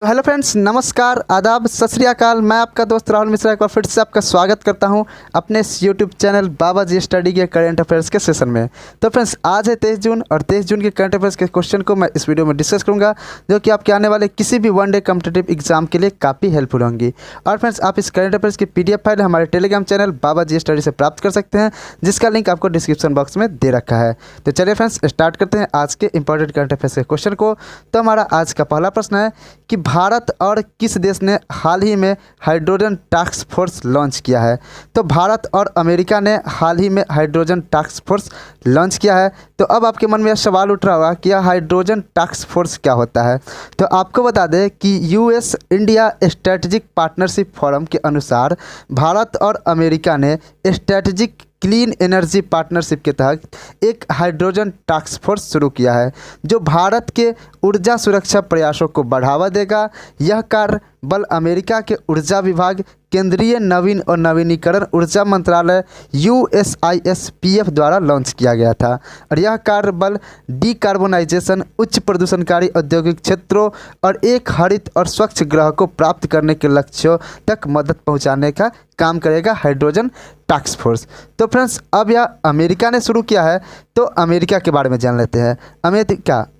तो hello friends, नमस्कार, आदाब, सत श्री अकाल। मैं आपका दोस्त राहुल मिश्रा एक बार फिर से आपका स्वागत करता हूं अपने इस यूट्यूब चैनल बाबा जी स्टडी के करंट अफेयर्स के सेशन में। तो फ्रेंड्स, आज है 23 जून और 23 जून के करंट अफेयर्स के क्वेश्चन को मैं इस वीडियो में डिस्कस करूंगा, जो कि आपके आने वाले किसी भी वनडे कॉम्पिटिटिव एग्जाम के लिए काफ़ी हेल्पफुल होंगी। और फ्रेंड्स, आप इस करंट अफेयर्स की PDF फाइल हमारे टेलीग्राम चैनल बाबा जी स्टडी से प्राप्त कर सकते हैं, जिसका लिंक आपको डिस्क्रिप्शन बॉक्स में दे रखा है। तो चलिए फ्रेंड्स, स्टार्ट करते हैं आज के इंपॉर्टेंट करंट अफेयर्स के क्वेश्चन को। तो हमारा आज का पहला प्रश्न है कि भारत और किस देश ने हाल ही में हाइड्रोजन टास्क फोर्स लॉन्च किया है। तो भारत और अमेरिका ने हाल ही में हाइड्रोजन टास्क फोर्स लॉन्च किया है। तो अब आपके मन में यह सवाल उठ रहा होगा कि यह हाइड्रोजन टास्क फोर्स क्या होता है। तो आपको बता दें कि US India strategic partnership forum के अनुसार भारत और अमेरिका ने स्ट्रेटेजिक क्लीन एनर्जी पार्टनरशिप के तहत एक हाइड्रोजन टास्क फोर्स शुरू किया है, जो भारत के ऊर्जा सुरक्षा प्रयासों को बढ़ावा देगा। यह कार्य बल अमेरिका के ऊर्जा विभाग, केंद्रीय नवीन और नवीनीकरण ऊर्जा मंत्रालय USISPF द्वारा लॉन्च किया गया था। और यह कार्य बल डीकार्बोनाइजेशन, उच्च प्रदूषणकारी औद्योगिक क्षेत्रों और एक हरित और स्वच्छ ग्रह को प्राप्त करने के लक्ष्यों तक मदद पहुंचाने का काम करेगा हाइड्रोजन टास्क फोर्स। तो फ्रेंड्स, अब यह अमेरिका ने शुरू किया है, तो अमेरिका के बारे में जान लेते हैं।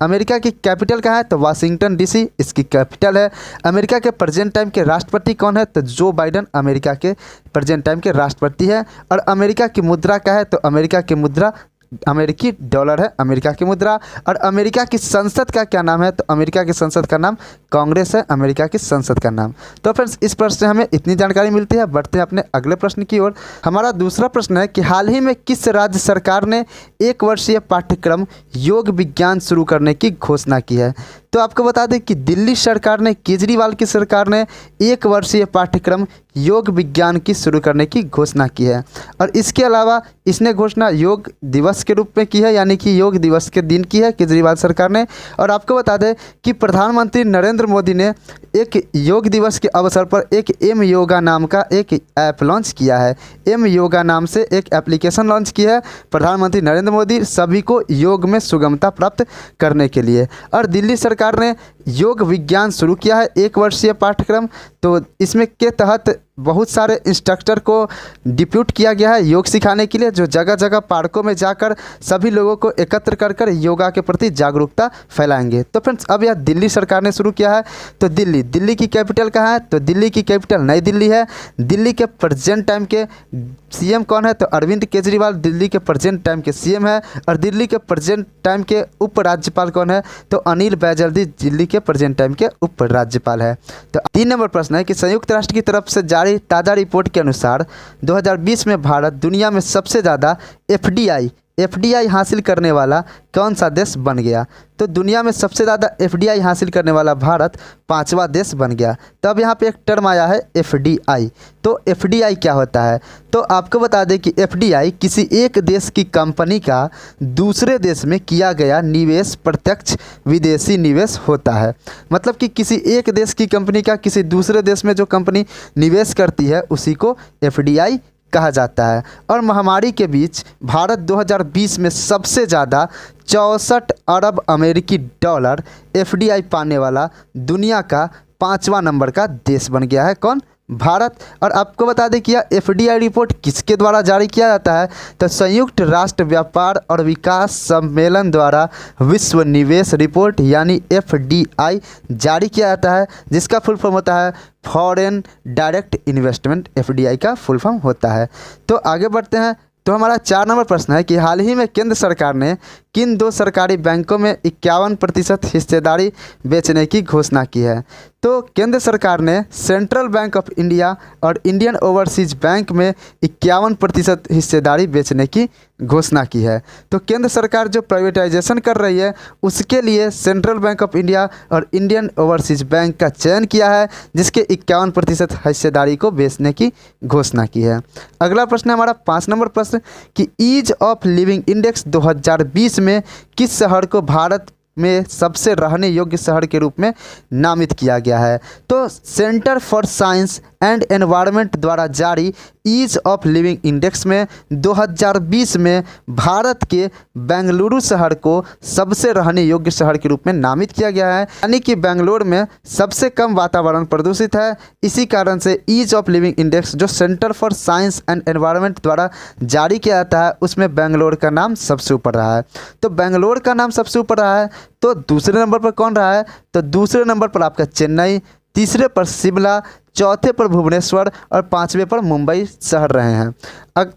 अमेरिका की कैपिटल कहाँ है? तो वाशिंगटन DC इसकी कैपिटल है। अमेरिका के प्रेजेंट टाइम के राष्ट्रपति कौन है? तो जो बाइडन अमेरिका के प्रेजेंट टाइम के राष्ट्रपति है। और अमेरिका की मुद्रा क्या है? तो अमेरिका की मुद्रा अमेरिकी डॉलर है, अमेरिका की मुद्रा। और अमेरिका की संसद का क्या नाम है? तो अमेरिका की संसद का नाम कांग्रेस है, अमेरिका की संसद का नाम। तो फ्रेंड्स, इस प्रश्न से हमें इतनी जानकारी मिलती है। बढ़ते हैं अपने अगले प्रश्न की ओर। हमारा दूसरा प्रश्न है कि हाल ही में किस राज्य सरकार ने 1 वर्षीय पाठ्यक्रम योग विज्ञान शुरू करने की घोषणा की है। तो आपको बता दें कि दिल्ली सरकार ने, केजरीवाल की सरकार ने 1 वर्षीय पाठ्यक्रम योग विज्ञान की शुरू करने की घोषणा की है। और इसके अलावा इसने घोषणा योग दिवस के रूप में की है, यानी कि योग दिवस के दिन की है केजरीवाल सरकार ने। और आपको बता दें कि प्रधानमंत्री नरेंद्र मोदी ने एक योग दिवस के अवसर पर एक एम योगा नाम का एक ऐप लॉन्च किया है। एम योगा नाम से एक एप्लीकेशन लॉन्च की है प्रधानमंत्री नरेंद्र मोदी, सभी को योग में सुगमता प्राप्त करने के लिए। और दिल्ली सरकार ने योग विज्ञान शुरू किया है 1 वर्षीय पाठ्यक्रम। तो इसमें के तहत बहुत सारे इंस्ट्रक्टर को डिप्यूट किया गया है योग सिखाने के लिए, जो जगह जगह पार्कों में जाकर सभी लोगों को एकत्र कर कर योगा के प्रति जागरूकता फैलाएंगे। तो फ्रेंड्स, अब यह दिल्ली सरकार ने शुरू किया है। तो दिल्ली की कैपिटल कहाँ है? तो दिल्ली की कैपिटल नई दिल्ली है। दिल्ली के प्रेजेंट टाइम के CM कौन है? तो अरविंद केजरीवाल दिल्ली के प्रेजेंट टाइम के CM है। और दिल्ली के प्रेजेंट टाइम के उपराज्यपाल कौन है? तो अनिल बैजल दिल्ली के प्रेजेंट टाइम के उपराज्यपाल है। तो 3 नंबर प्रश्न है कि संयुक्त राष्ट्र की तरफ से जारी ताज़ा रिपोर्ट के अनुसार 2020 में भारत दुनिया में सबसे ज़्यादा FDI हासिल करने वाला कौन सा देश बन गया। तो दुनिया में सबसे ज़्यादा FDI हासिल करने वाला भारत 5वां देश बन गया। तब यहाँ पे एक टर्म आया है FDI। तो FDI क्या होता है? तो आपको बता दें कि FDI किसी एक देश की कंपनी का दूसरे देश में किया गया निवेश प्रत्यक्ष विदेशी निवेश होता है। मतलब कि किसी एक देश की कंपनी का किसी दूसरे देश में जो कंपनी निवेश करती है, उसी को FDI कहा जाता है। और महामारी के बीच भारत 2020 में सबसे ज़्यादा 64 अरब अमेरिकी डॉलर FDI पाने वाला दुनिया का 5वां नंबर का देश बन गया है। कौन? भारत। और आपको बता दें कि यह FDI रिपोर्ट किसके द्वारा जारी किया जाता है? तो संयुक्त राष्ट्र व्यापार और विकास सम्मेलन द्वारा विश्व निवेश रिपोर्ट यानी FDI जारी किया जाता है, जिसका फुल फॉर्म होता है फॉरेन डायरेक्ट इन्वेस्टमेंट। FDI का फुल फॉर्म होता है। तो आगे बढ़ते हैं। तो हमारा 4 नंबर प्रश्न है कि हाल ही में केंद्र सरकार ने किन 2 सरकारी बैंकों में 51% हिस्सेदारी बेचने की घोषणा की है। तो केंद्र सरकार ने सेंट्रल बैंक ऑफ इंडिया और इंडियन ओवरसीज बैंक में 51% हिस्सेदारी बेचने की घोषणा की है। तो केंद्र सरकार जो प्राइवेटाइजेशन कर रही है, उसके लिए सेंट्रल बैंक ऑफ इंडिया और इंडियन ओवरसीज बैंक का चयन किया है, जिसके 51% हिस्सेदारी को बेचने की घोषणा की है। अगला प्रश्न है हमारा 5 नंबर प्रश्न कि ईज ऑफ लिविंग इंडेक्स 2020 में किस शहर को भारत में सबसे रहने योग्य शहर के रूप में नामित किया गया है। तो centre for science and environment द्वारा जारी ईज ऑफ लिविंग इंडेक्स में 2020 में भारत के बेंगलुरु शहर को सबसे रहने योग्य शहर के रूप में नामित किया गया है, यानी कि बेंगलोर में सबसे कम वातावरण प्रदूषित है। इसी कारण से ईज ऑफ लिविंग इंडेक्स जो centre for science and environment द्वारा जारी किया जाता है उसमें बेंगलोर का नाम सबसे ऊपर रहा है। तो बेंगलोर का नाम सबसे ऊपर रहा है, तो दूसरे नंबर पर कौन रहा है? तो दूसरे नंबर पर आपका चेन्नई, तीसरे पर शिमला, चौथे पर भुवनेश्वर और पांचवें पर मुंबई शहर रहे हैं।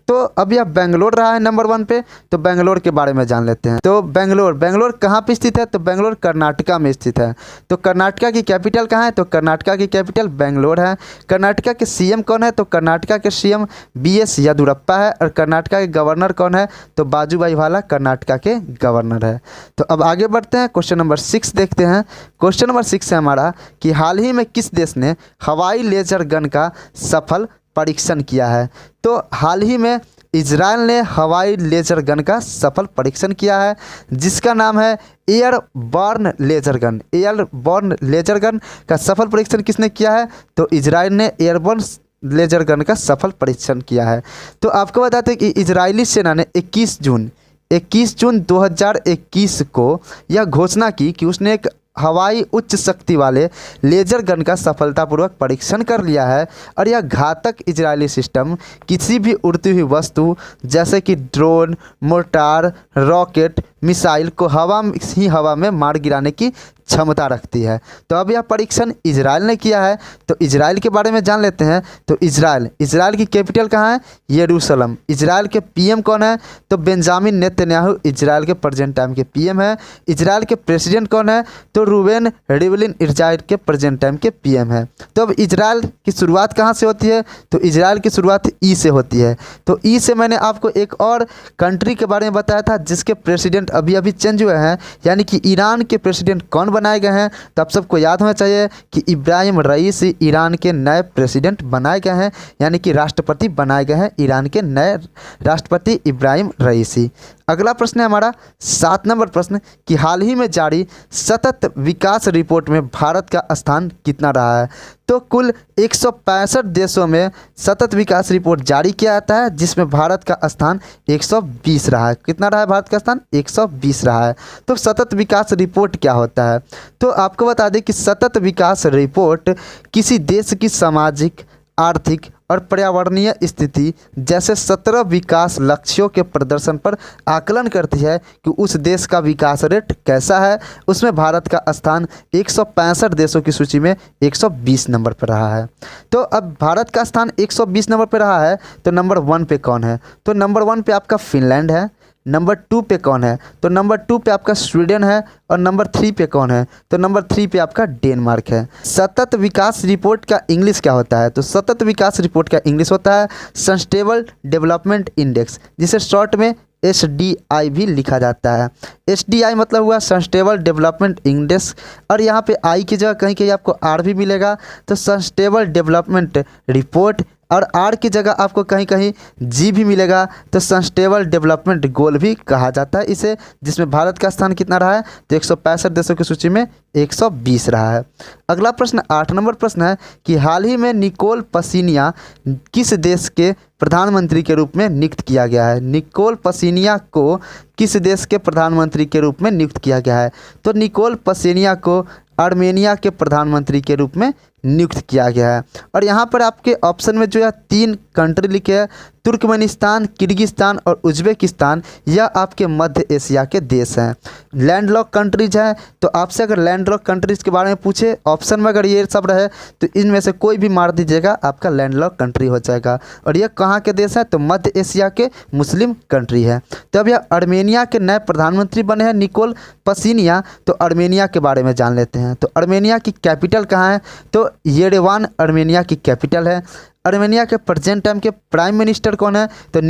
तो अब यह बेंगलोर रहा है नंबर 1 पे, तो बेंगलोर के बारे में जान लेते हैं। तो बेंगलोर कहाँ पे स्थित है? तो बेंगलोर कर्नाटका में स्थित है। तो कर्नाटका की कैपिटल कहाँ है? तो कर्नाटका की कैपिटल बेंगलोर है। कर्नाटका के सीएम कौन है? तो कर्नाटका के सीएम BS येदियुरप्पा है। और कर्नाटका के गवर्नर कौन है? तो वाजुभाई वाला कर्नाटका के गवर्नर है। तो अब आगे बढ़ते हैं, क्वेश्चन नंबर 6 देखते हैं। क्वेश्चन नंबर 6 है हमारा कि हाल ही में किस देश ने हवाई लेजर गन का सफल परीक्षण किया है? तो हाल ही में इजराइल ने हवाई लेजर गन का सफल परीक्षण किया है, जिसका नाम है airborne laser gun. Airborne laser gun का सफल परीक्षण किसने किया है? तो इजराइल ने एयरबॉर्न लेजर गन का सफल परीक्षण किया है। तो आपको बताते हैं कि इजरायली सेना ने 21 जून 2021 को यह घोषणा की कि उसने एक हवाई उच्च शक्ति वाले लेजर गन का सफलतापूर्वक परीक्षण कर लिया है। और यह घातक इजरायली सिस्टम किसी भी उड़ती हुई वस्तु जैसे कि ड्रोन, मोर्टार, रॉकेट, मिसाइल को हवा में मार गिराने की क्षमता रखती है। तो अब यह परीक्षण इजराइल ने किया है। तो इजराइल के बारे में जान लेते हैं। तो इजराइल की कैपिटल कहाँ है? यरूशलेम। इजराइल के PM कौन है? तो बेंजामिन नेतन्याहू इजराइल के प्रेजेंट टाइम के PM है। इजराइल के प्रेसिडेंट कौन है? तो रूबेन रिवलिन इजराइल के प्रेजेंट टाइम के PM है। तो अब इजराइल की शुरुआत कहाँ से होती है? तो इजराइल की शुरुआत ई से होती है। तो ई से मैंने आपको एक और कंट्री के बारे में बताया था जिसके प्रेसिडेंट अभी चेंज हुए हैं, यानी कि ईरान के प्रेसिडेंट कौन बनाए गए हैं? तो आप सबको याद होना चाहिए कि इब्राहिम रईसी ईरान के नए प्रेसिडेंट बनाए गए हैं, यानी कि राष्ट्रपति बनाए गए हैं ईरान के नए राष्ट्रपति इब्राहिम रईसी। अगला प्रश्न है हमारा 7 नंबर प्रश्न कि हाल ही में जारी सतत विकास रिपोर्ट में भारत का स्थान कितना रहा है? तो कुल 165 देशों में सतत विकास रिपोर्ट जारी किया जाता है, जिसमें भारत का स्थान 120 रहा है। कितना रहा है भारत का स्थान? 120 रहा है। तो सतत विकास रिपोर्ट क्या होता है? तो आपको बता दें कि सतत विकास रिपोर्ट किसी देश की सामाजिक, आर्थिक और पर्यावरणीय स्थिति जैसे 17 विकास लक्ष्यों के प्रदर्शन पर आकलन करती है कि उस देश का विकास रेट कैसा है। उसमें भारत का स्थान 165 देशों की सूची में 120 नंबर पर रहा है। तो अब भारत का स्थान 120 नंबर पर रहा है, तो नंबर 1 पे कौन है? तो नंबर 1 पे आपका फिनलैंड है। नंबर 2 पे कौन है? तो नंबर 2 पे आपका स्वीडन है। और नंबर 3 पे कौन है? तो नंबर 3 पे आपका डेनमार्क है। सतत विकास रिपोर्ट का इंग्लिश क्या होता है? तो सतत विकास रिपोर्ट का इंग्लिश होता है सस्टेनेबल डेवलपमेंट इंडेक्स, जिसे शॉर्ट में SDI भी लिखा जाता है। SDI मतलब हुआ सस्टेनेबल डेवलपमेंट इंडेक्स। और यहाँ पे आई की जगह कहीं कहीं आपको R भी मिलेगा, तो सस्टेनेबल डेवलपमेंट रिपोर्ट। और R की जगह आपको कहीं कहीं G भी मिलेगा, तो सस्टेनेबल डेवलपमेंट गोल भी कहा जाता है इसे, जिसमें भारत का स्थान कितना रहा है? तो 165 देशों की सूची में 120 रहा है। अगला प्रश्न 8 नंबर प्रश्न है कि हाल ही में निकोल पसीनिया किस देश के प्रधानमंत्री के रूप में नियुक्त किया गया है? निकोल पसीनिया को किस देश के प्रधानमंत्री के रूप में नियुक्त किया गया है? तो निकोल पसीनिया को आर्मेनिया के प्रधानमंत्री के रूप में नियुक्त किया गया है। और यहाँ पर आपके ऑप्शन में जो है 3 कंट्री लिखे हैं, तुर्कमेनिस्तान, किर्गिस्तान और उज्बेकिस्तान। यह आपके मध्य एशिया के देश हैं, लैंडलॉक कंट्रीज हैं। तो आपसे अगर लैंडलॉक कंट्रीज के बारे में पूछे, ऑप्शन में अगर ये सब रहे तो इनमें से कोई भी मार दीजिएगा, आपका लैंडलॉक कंट्री हो जाएगा। और यह कहाँ के देश हैं? तो मध्य एशिया के मुस्लिम कंट्री है। तो अब यह आर्मेनिया के नए प्रधानमंत्री बने हैं निकोल पसीनिया। तो आर्मेनिया के बारे में जान लेते हैं। तो आर्मेनिया की कैपिटल कहाँ है? तो येरेवान आर्मेनिया की कैपिटल है। आर्मेनिया के प्रेजेंट टाइम के प्राइम मिनिस्टर कौन है? तो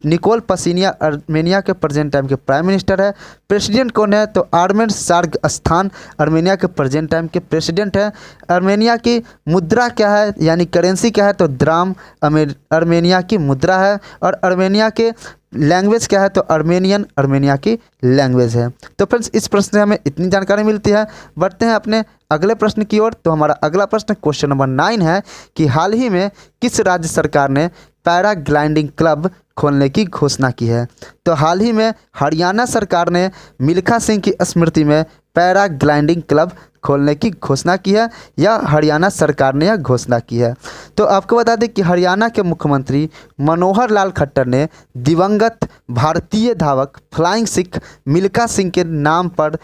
निकोल पसीनिया आर्मेनिया के प्रेजेंट टाइम के प्राइम मिनिस्टर है। प्रेसिडेंट कौन है? तो आर्मेन सार्गस्थान आर्मेनिया के प्रेजेंट टाइम के प्रेसिडेंट है। आर्मेनिया की मुद्रा क्या है, यानी करेंसी क्या है? तो द्राम आर्मेनिया की मुद्रा है। और आर्मेनिया के लैंग्वेज क्या है? तो आर्मेनिया की लैंग्वेज है। तो फ्रेंड्स, इस प्रश्न से हमें इतनी जानकारी मिलती है। बढ़ते हैं अपने अगले प्रश्न की ओर। तो हमारा अगला प्रश्न क्वेश्चन नंबर 9 है कि हाल ही में किस राज्य सरकार ने पैराग्लाइडिंग क्लब खोलने की घोषणा की है। तो हाल ही में हरियाणा सरकार ने मिल्खा सिंह की स्मृति में पैराग्लाइडिंग क्लब खोलने की घोषणा की है, या हरियाणा सरकार ने यह घोषणा की है। तो आपको बता दें कि हरियाणा के मुख्यमंत्री मनोहर लाल खट्टर ने दिवंगत भारतीय धावक फ्लाइंग सिख मिल्खा सिंह के नाम पर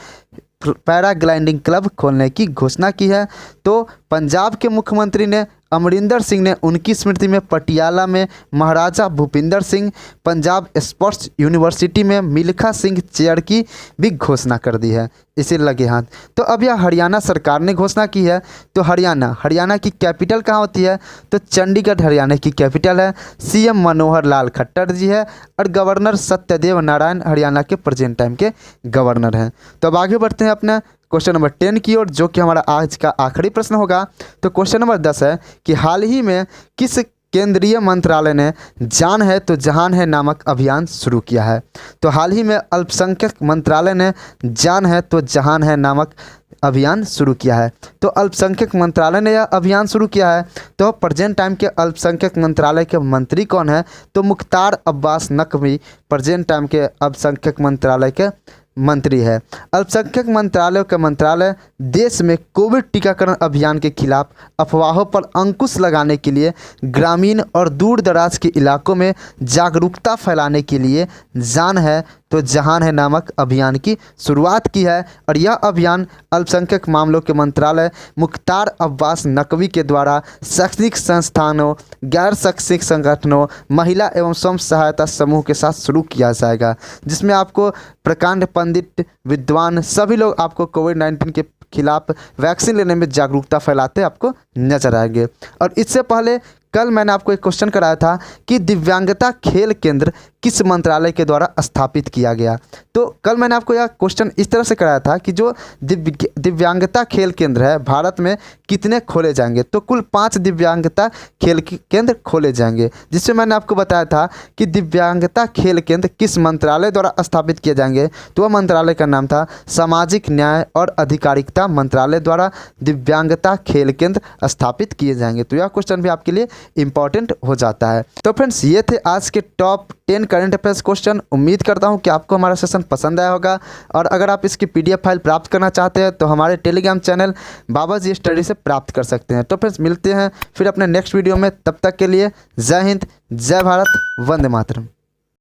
पैराग्लाइडिंग क्लब खोलने की घोषणा की है। तो पंजाब के मुख्यमंत्री ने अमरिंदर सिंह ने उनकी स्मृति में पटियाला में महाराजा भूपिंदर सिंह पंजाब स्पोर्ट्स यूनिवर्सिटी में मिल्खा सिंह चेयर की भी घोषणा कर दी है। इसे लगे हाथ। तो अब यह हरियाणा सरकार ने घोषणा की है। तो हरियाणा की कैपिटल कहाँ होती है? तो चंडीगढ़ हरियाणा की कैपिटल है। सीएम मनोहर लाल खट्टर जी है और गवर्नर सत्यदेव नारायण हरियाणा के प्रेजेंट टाइम के गवर्नर हैं। तो अब आगे बढ़ते हैं अपने क्वेश्चन नंबर 10 की ओर, जो कि हमारा आज का आखिरी प्रश्न होगा। तो क्वेश्चन नंबर 10 है कि हाल ही में किस केंद्रीय मंत्रालय ने जान है तो जहान है नामक अभियान शुरू किया है? तो हाल ही में अल्पसंख्यक मंत्रालय ने जान है तो जहान है नामक अभियान शुरू किया है। तो अल्पसंख्यक मंत्रालय ने यह अभियान शुरू किया है। तो प्रेजेंट टाइम के अल्पसंख्यक मंत्रालय के मंत्री कौन है? तो मुख्तार अब्बास नकवी प्रेजेंट टाइम के अल्पसंख्यक मंत्रालय के मंत्री है। अल्पसंख्यक मंत्रालय का मंत्रालय देश में कोविड टीकाकरण अभियान के खिलाफ अफवाहों पर अंकुश लगाने के लिए ग्रामीण और दूर दराज के इलाकों में जागरूकता फैलाने के लिए जान है तो जहान है नामक अभियान की शुरुआत की है। और यह अभियान अल्पसंख्यक मामलों के मंत्रालय मुख्तार अब्बास नकवी के द्वारा शैक्षणिक संस्थानों, गैर शैक्षणिक संगठनों, महिला एवं स्वयं सहायता समूह के साथ शुरू किया जाएगा, जिसमें आपको प्रकांड पंडित, विद्वान सभी लोग आपको कोविड-19 के खिलाफ वैक्सीन लेने में जागरूकता फैलाते आपको नजर आएंगे। और इससे पहले कल मैंने आपको एक क्वेश्चन कराया था कि दिव्यांगता खेल केंद्र किस मंत्रालय के द्वारा स्थापित किया गया। तो कल मैंने आपको यह क्वेश्चन इस तरह से कराया था कि जो दिव्यांगता खेल केंद्र है भारत में कितने खोले जाएंगे? तो कुल 5 दिव्यांगता खेल केंद्र खोले जाएंगे, जिससे मैंने आपको बताया था कि दिव्यांगता खेल केंद्र किस मंत्रालय द्वारा स्थापित किए जाएंगे। तो वह मंत्रालय का नाम था सामाजिक न्याय और अधिकारिता मंत्रालय द्वारा दिव्यांगता खेल केंद्र स्थापित किए जाएंगे। तो यह क्वेश्चन भी आपके लिए इंपॉर्टेंट हो जाता है। तो फ्रेंड्स, ये थे आज के टॉप 10 करंट अफेयर्स क्वेश्चन। उम्मीद करता हूं कि आपको हमारा सेशन पसंद आया होगा। और अगर आप इसकी PDF फाइल प्राप्त करना चाहते हैं तो हमारे टेलीग्राम चैनल बाबा जी स्टडी से प्राप्त कर सकते हैं। तो फ्रेंड्स, मिलते हैं फिर अपने नेक्स्ट वीडियो में। तब तक के लिए जय हिंद, जय भारत, वंदे मातरम।